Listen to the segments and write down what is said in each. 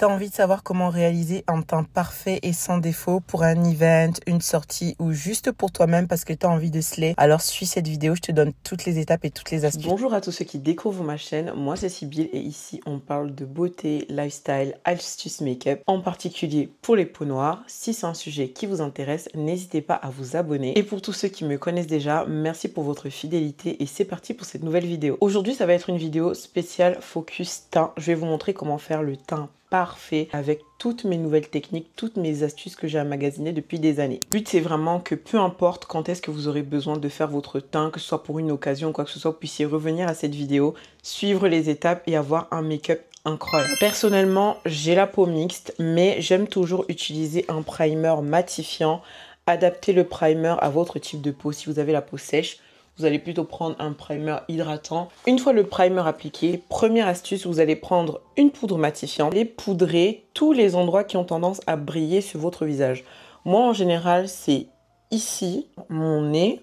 T'as envie de savoir comment réaliser un teint parfait et sans défaut pour un event, une sortie ou juste pour toi-même parce que t'as envie de slay? Alors suis cette vidéo, je te donne toutes les étapes et toutes les astuces. Bonjour à tous ceux qui découvrent ma chaîne, moi c'est Sybille et ici on parle de beauté, lifestyle, astuces make-up, en particulier pour les peaux noires. Si c'est un sujet qui vous intéresse, n'hésitez pas à vous abonner. Et pour tous ceux qui me connaissent déjà, merci pour votre fidélité et c'est parti pour cette nouvelle vidéo. Aujourd'hui ça va être une vidéo spéciale focus teint. Je vais vous montrer comment faire le teint parfait avec toutes mes nouvelles techniques, toutes mes astuces que j'ai emmagasinées depuis des années. Le but c'est vraiment que peu importe quand est-ce que vous aurez besoin de faire votre teint, que ce soit pour une occasion ou quoi que ce soit, vous puissiez revenir à cette vidéo, suivre les étapes et avoir un make-up incroyable. Personnellement, j'ai la peau mixte, mais j'aime toujours utiliser un primer matifiant. Adaptez le primer à votre type de peau. Si vous avez la peau sèche, vous allez plutôt prendre un primer hydratant. Une fois le primer appliqué, première astuce, vous allez prendre une poudre matifiante et poudrer tous les endroits qui ont tendance à briller sur votre visage. Moi, en général, c'est ici, mon nez,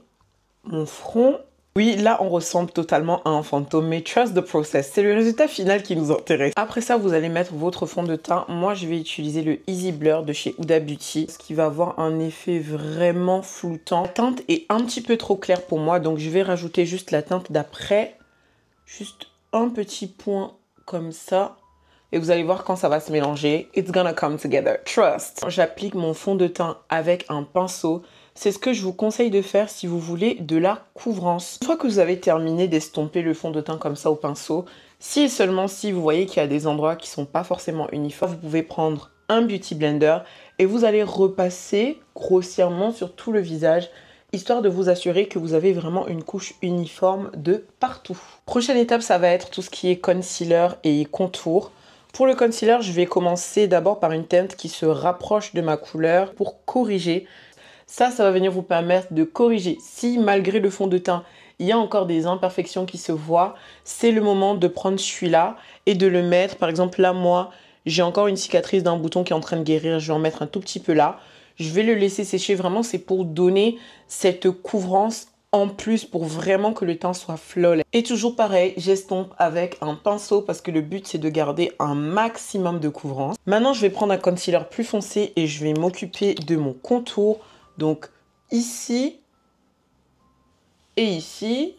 mon front. Oui, là, on ressemble totalement à un fantôme, mais trust the process. C'est le résultat final qui nous intéresse. Après ça, vous allez mettre votre fond de teint. Moi, je vais utiliser le Easy Blur de chez Huda Beauty, ce qui va avoir un effet vraiment floutant. La teinte est un petit peu trop claire pour moi, donc je vais rajouter juste la teinte d'après. Juste un petit point comme ça. Et vous allez voir quand ça va se mélanger. It's gonna come together. Trust. J'applique mon fond de teint avec un pinceau. C'est ce que je vous conseille de faire si vous voulez de la couvrance. Une fois que vous avez terminé d'estomper le fond de teint comme ça au pinceau, si et seulement si vous voyez qu'il y a des endroits qui ne sont pas forcément uniformes, vous pouvez prendre un beauty blender et vous allez repasser grossièrement sur tout le visage, histoire de vous assurer que vous avez vraiment une couche uniforme de partout. Prochaine étape, ça va être tout ce qui est concealer et contour. Pour le concealer, je vais commencer d'abord par une teinte qui se rapproche de ma couleur pour corriger. Ça va venir vous permettre de corriger. Si malgré le fond de teint, il y a encore des imperfections qui se voient, c'est le moment de prendre celui-là et de le mettre. Par exemple, là, moi, j'ai encore une cicatrice d'un bouton qui est en train de guérir. Je vais en mettre un tout petit peu là. Je vais le laisser sécher. Vraiment, c'est pour donner cette couvrance en plus pour vraiment que le teint soit flawless. Et toujours pareil, j'estompe avec un pinceau parce que le but, c'est de garder un maximum de couvrance. Maintenant, je vais prendre un concealer plus foncé et je vais m'occuper de mon contour. Donc ici et ici,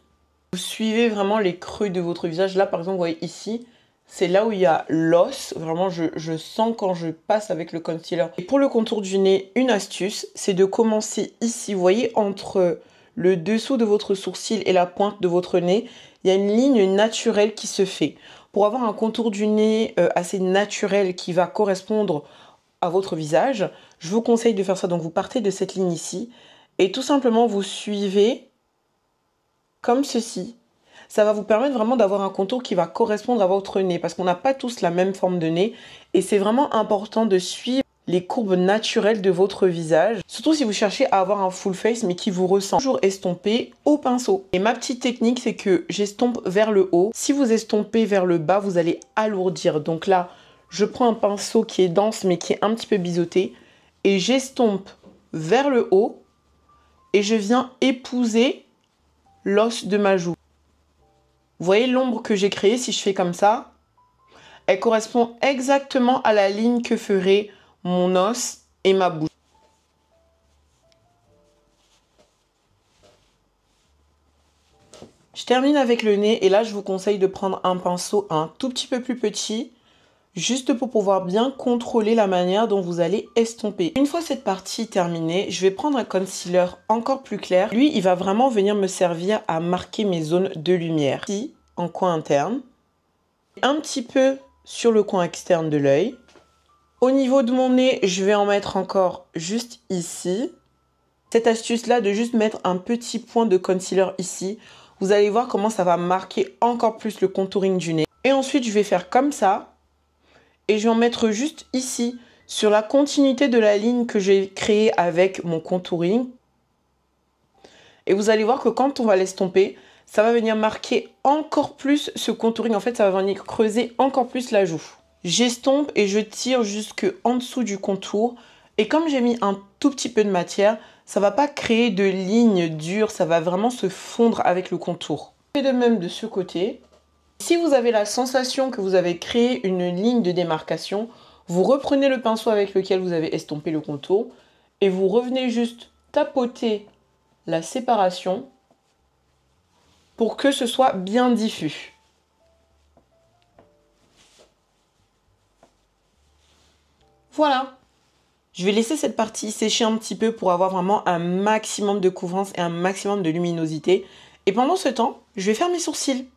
vous suivez vraiment les creux de votre visage. Là, par exemple, vous voyez ici, c'est là où il y a l'os. Vraiment, je sens quand je passe avec le concealer. Et pour le contour du nez, une astuce, c'est de commencer ici. Vous voyez, entre le dessous de votre sourcil et la pointe de votre nez, il y a une ligne naturelle qui se fait. Pour avoir un contour du nez assez naturel qui va correspondre à votre visage, je vous conseille de faire ça. Donc vous partez de cette ligne ici et tout simplement vous suivez comme ceci. Ça va vous permettre vraiment d'avoir un contour qui va correspondre à votre nez parce qu'on n'a pas tous la même forme de nez et c'est vraiment important de suivre les courbes naturelles de votre visage, surtout si vous cherchez à avoir un full face mais qui vous ressemble. Toujours estomper au pinceau. Et ma petite technique, c'est que j'estompe vers le haut. Si vous estompez vers le bas, vous allez alourdir. Donc là, je prends un pinceau qui est dense mais qui est un petit peu biseauté et j'estompe vers le haut et je viens épouser l'os de ma joue. Vous voyez l'ombre que j'ai créée si je fais comme ça? Elle correspond exactement à la ligne que ferait mon os et ma bouche. Je termine avec le nez et là je vous conseille de prendre un pinceau un tout petit peu plus petit, juste pour pouvoir bien contrôler la manière dont vous allez estomper. Une fois cette partie terminée, je vais prendre un concealer encore plus clair. Lui, il va vraiment venir me servir à marquer mes zones de lumière. Ici, en coin interne, un petit peu sur le coin externe de l'œil. Au niveau de mon nez, je vais en mettre encore juste ici. Cette astuce-là de juste mettre un petit point de concealer ici, vous allez voir comment ça va marquer encore plus le contouring du nez. Et ensuite, je vais faire comme ça. Et je vais en mettre juste ici, sur la continuité de la ligne que j'ai créée avec mon contouring. Et vous allez voir que quand on va l'estomper, ça va venir marquer encore plus ce contouring. En fait, ça va venir creuser encore plus la joue. J'estompe et je tire jusque en dessous du contour. Et comme j'ai mis un tout petit peu de matière, ça ne va pas créer de lignes dures. Ça va vraiment se fondre avec le contour. Et de même de ce côté. Si vous avez la sensation que vous avez créé une ligne de démarcation, Vous reprenez le pinceau avec lequel vous avez estompé le contour et vous revenez juste tapoter la séparation pour que ce soit bien diffus. Voilà. Je vais laisser cette partie sécher un petit peu pour avoir vraiment un maximum de couvrance et un maximum de luminosité. Et pendant ce temps, je vais faire mes sourcils.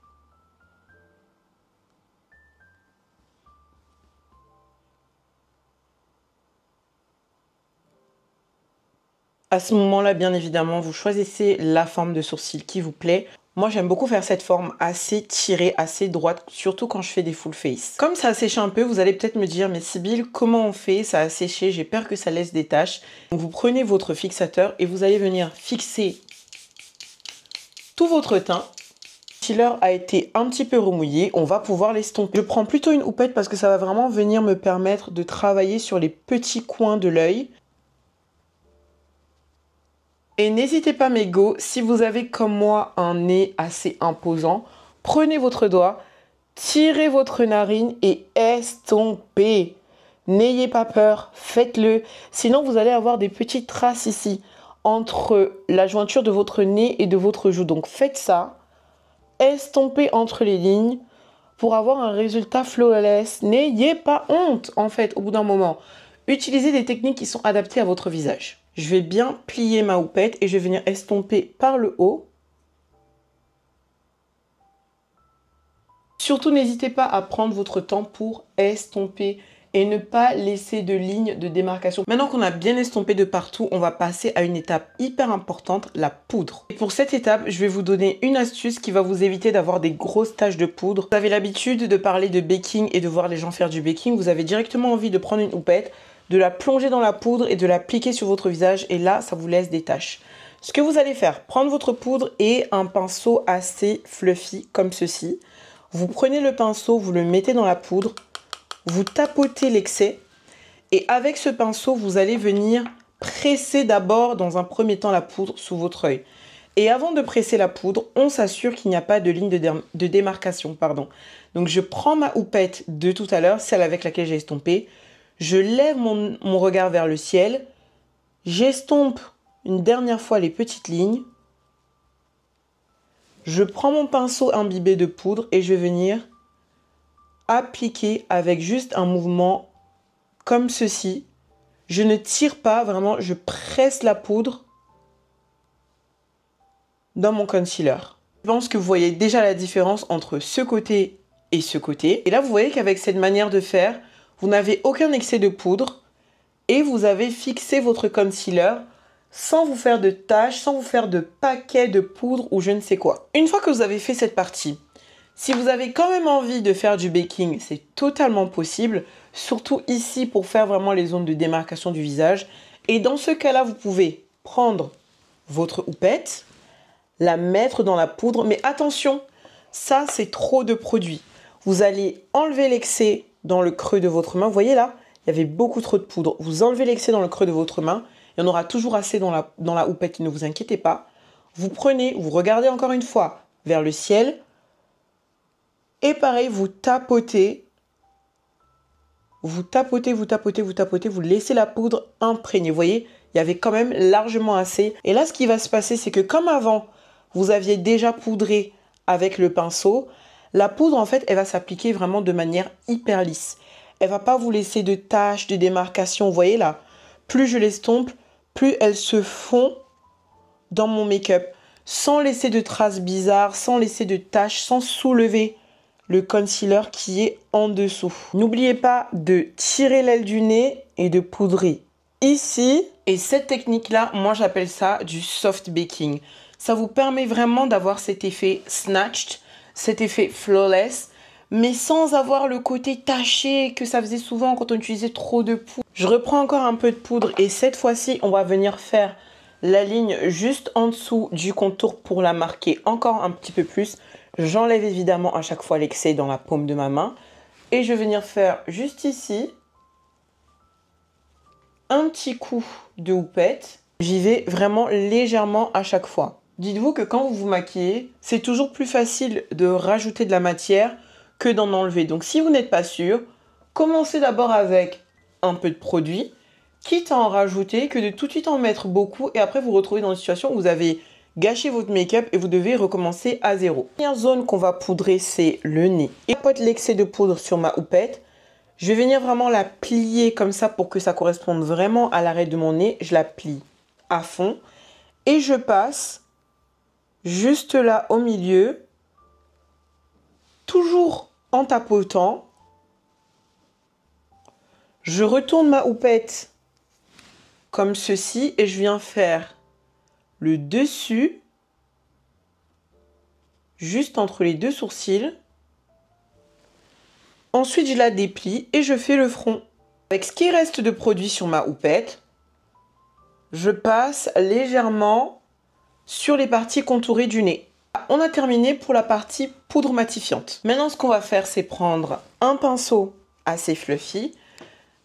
À ce moment-là, bien évidemment, vous choisissez la forme de sourcil qui vous plaît. Moi, j'aime beaucoup faire cette forme assez tirée, assez droite, surtout quand je fais des full face. Comme ça a séché un peu, vous allez peut-être me dire, mais Sybille, comment on fait? Ça a séché, j'ai peur que ça laisse des taches. Donc, vous prenez votre fixateur et vous allez venir fixer tout votre teint. Si l'heure a été un petit peu remouillée, on va pouvoir l'estomper. Je prends plutôt une houppette parce que ça va vraiment venir me permettre de travailler sur les petits coins de l'œil. Et n'hésitez pas mes go, si vous avez comme moi un nez assez imposant, prenez votre doigt, tirez votre narine et estompez. N'ayez pas peur, faites-le. Sinon vous allez avoir des petites traces ici entre la jointure de votre nez et de votre joue. Donc faites ça, estompez entre les lignes pour avoir un résultat flawless. N'ayez pas honte en fait au bout d'un moment. Utilisez des techniques qui sont adaptées à votre visage. Je vais bien plier ma houppette et je vais venir estomper par le haut. Surtout, n'hésitez pas à prendre votre temps pour estomper et ne pas laisser de ligne de démarcation. Maintenant qu'on a bien estompé de partout, on va passer à une étape hyper importante, la poudre. Et pour cette étape, je vais vous donner une astuce qui va vous éviter d'avoir des grosses taches de poudre. Vous avez l'habitude de parler de baking et de voir les gens faire du baking. Vous avez directement envie de prendre une houppette, de la plonger dans la poudre et de l'appliquer sur votre visage. Et là, ça vous laisse des taches. Ce que vous allez faire, prendre votre poudre et un pinceau assez fluffy comme ceci. Vous prenez le pinceau, vous le mettez dans la poudre, vous tapotez l'excès. Et avec ce pinceau, vous allez venir presser d'abord dans un premier temps la poudre sous votre œil. Et avant de presser la poudre, on s'assure qu'il n'y a pas de ligne de démarcation. Donc je prends ma houppette de tout à l'heure, celle avec laquelle j'ai estompé. Je lève mon regard vers le ciel. J'estompe une dernière fois les petites lignes. Je prends mon pinceau imbibé de poudre et je vais venir appliquer avec juste un mouvement comme ceci. Je ne tire pas, vraiment, je presse la poudre dans mon concealer. Je pense que vous voyez déjà la différence entre ce côté et ce côté. Et là, vous voyez qu'avec cette manière de faire, vous n'avez aucun excès de poudre et vous avez fixé votre concealer sans vous faire de taches, sans vous faire de paquets de poudre ou je ne sais quoi. Une fois que vous avez fait cette partie, si vous avez quand même envie de faire du baking, c'est totalement possible, surtout ici pour faire vraiment les zones de démarcation du visage. Et dans ce cas-là, vous pouvez prendre votre houppette, la mettre dans la poudre, mais attention, ça c'est trop de produit. Vous allez enlever l'excès dans le creux de votre main. Vous voyez là, il y avait beaucoup trop de poudre. Vous enlevez l'excès dans le creux de votre main. Il y en aura toujours assez dans la houppette, ne vous inquiétez pas. Vous prenez, vous regardez encore une fois vers le ciel. Et pareil, vous tapotez. Vous tapotez, vous tapotez, vous tapotez. Vous laissez la poudre imprégner. Vous voyez, il y avait quand même largement assez. Et là, ce qui va se passer, c'est que comme avant, vous aviez déjà poudré avec le pinceau, la poudre, en fait, elle va s'appliquer vraiment de manière hyper lisse. Elle ne va pas vous laisser de taches, de démarcations. Vous voyez là, plus je l'estompe, plus elle se fond dans mon make-up. Sans laisser de traces bizarres, sans laisser de taches, sans soulever le concealer qui est en dessous. N'oubliez pas de tirer l'aile du nez et de poudrer ici. Et cette technique-là, moi j'appelle ça du soft baking. Ça vous permet vraiment d'avoir cet effet snatched, cet effet flawless, mais sans avoir le côté taché que ça faisait souvent quand on utilisait trop de poudre. Je reprends encore un peu de poudre et cette fois-ci, on va venir faire la ligne juste en dessous du contour pour la marquer encore un petit peu plus. J'enlève évidemment à chaque fois l'excès dans la paume de ma main et je vais venir faire juste ici un petit coup de houppette. J'y vais vraiment légèrement à chaque fois. Dites-vous que quand vous vous maquillez, c'est toujours plus facile de rajouter de la matière que d'en enlever. Donc si vous n'êtes pas sûr, commencez d'abord avec un peu de produit, quitte à en rajouter que de tout de suite en mettre beaucoup et après vous retrouvez dans une situation où vous avez gâché votre make-up et vous devez recommencer à zéro. La première zone qu'on va poudrer, c'est le nez. Et pas de l'excès de poudre sur ma houppette. Je vais venir vraiment la plier comme ça pour que ça corresponde vraiment à l'arrêt de mon nez. Je la plie à fond et je passe juste là au milieu, toujours en tapotant. Je retourne ma houppette comme ceci et je viens faire le dessus, juste entre les deux sourcils. Ensuite, je la déplie et je fais le front. Avec ce qui reste de produit sur ma houppette, je passe légèrement sur les parties contourées du nez. On a terminé pour la partie poudre matifiante. Maintenant, ce qu'on va faire, c'est prendre un pinceau assez fluffy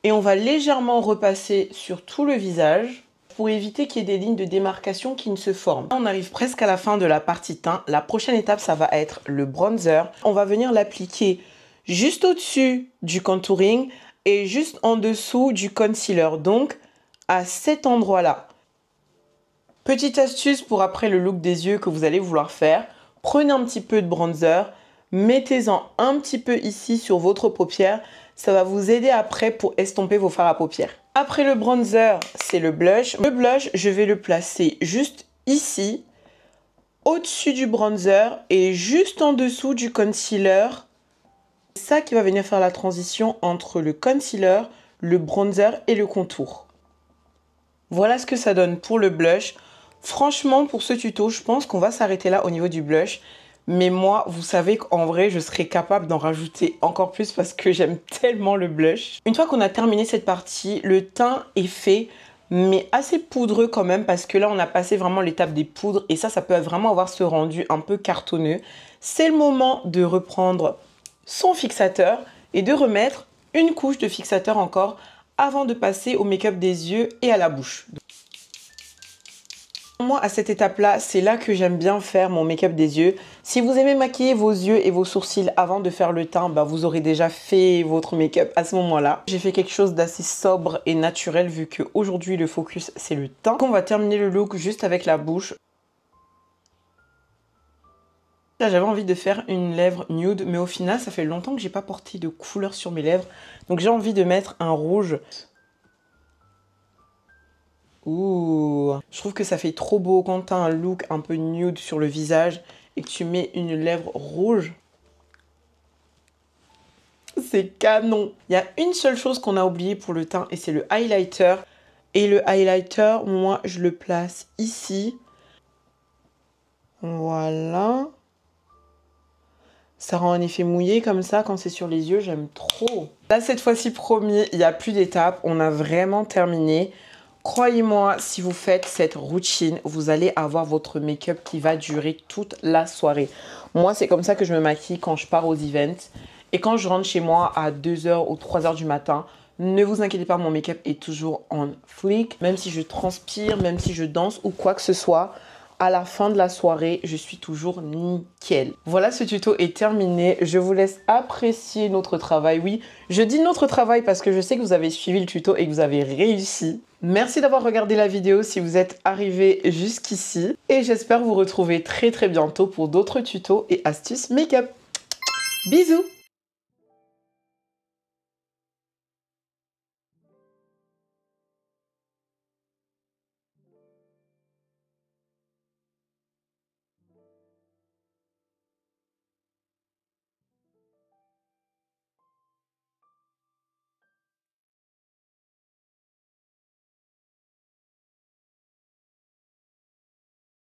et on va légèrement repasser sur tout le visage pour éviter qu'il y ait des lignes de démarcation qui ne se forment. On arrive presque à la fin de la partie teint. La prochaine étape, ça va être le bronzer. On va venir l'appliquer juste au-dessus du contouring et juste en dessous du concealer. Donc, à cet endroit-là. Petite astuce pour après le look des yeux que vous allez vouloir faire. Prenez un petit peu de bronzer, mettez-en un petit peu ici sur votre paupière. Ça va vous aider après pour estomper vos fards à paupières. Après le bronzer, c'est le blush. Le blush, je vais le placer juste ici, au-dessus du bronzer et juste en dessous du concealer. C'est ça qui va venir faire la transition entre le concealer, le bronzer et le contour. Voilà ce que ça donne pour le blush. Franchement, pour ce tuto, je pense qu'on va s'arrêter là au niveau du blush. Mais moi, vous savez qu'en vrai, je serais capable d'en rajouter encore plus parce que j'aime tellement le blush. Une fois qu'on a terminé cette partie, le teint est fait, mais assez poudreux quand même parce que là, on a passé vraiment l'étape des poudres et ça peut vraiment avoir ce rendu un peu cartonneux. C'est le moment de reprendre son fixateur et de remettre une couche de fixateur encore avant de passer au make-up des yeux et à la bouche. Moi, à cette étape-là, c'est là que j'aime bien faire mon make-up des yeux. Si vous aimez maquiller vos yeux et vos sourcils avant de faire le teint, vous aurez déjà fait votre make-up à ce moment-là. J'ai fait quelque chose d'assez sobre et naturel vu qu'aujourd'hui, le focus, c'est le teint. On va terminer le look juste avec la bouche. Là, j'avais envie de faire une lèvre nude, mais au final, ça fait longtemps que j'ai pas porté de couleur sur mes lèvres. Donc, j'ai envie de mettre un rouge. Ouh, je trouve que ça fait trop beau quand tu as un look un peu nude sur le visage et que tu mets une lèvre rouge. C'est canon. Il y a une seule chose qu'on a oublié pour le teint et c'est le highlighter. Et le highlighter, moi, je le place ici. Voilà. Ça rend un effet mouillé comme ça quand c'est sur les yeux, j'aime trop. Là, cette fois-ci, promis, il n'y a plus d'étapes. On a vraiment terminé. Croyez-moi, si vous faites cette routine, vous allez avoir votre make-up qui va durer toute la soirée. Moi, c'est comme ça que je me maquille quand je pars aux events. Et quand je rentre chez moi à 2h ou 3h du matin, ne vous inquiétez pas, mon make-up est toujours en flic. Même si je transpire, même si je danse ou quoi que ce soit, à la fin de la soirée, je suis toujours nickel. Voilà, ce tuto est terminé. Je vous laisse apprécier notre travail. Oui, je dis notre travail parce que je sais que vous avez suivi le tuto et que vous avez réussi. Merci d'avoir regardé la vidéo si vous êtes arrivé jusqu'ici. Et j'espère vous retrouver très bientôt pour d'autres tutos et astuces make-up. Bisous!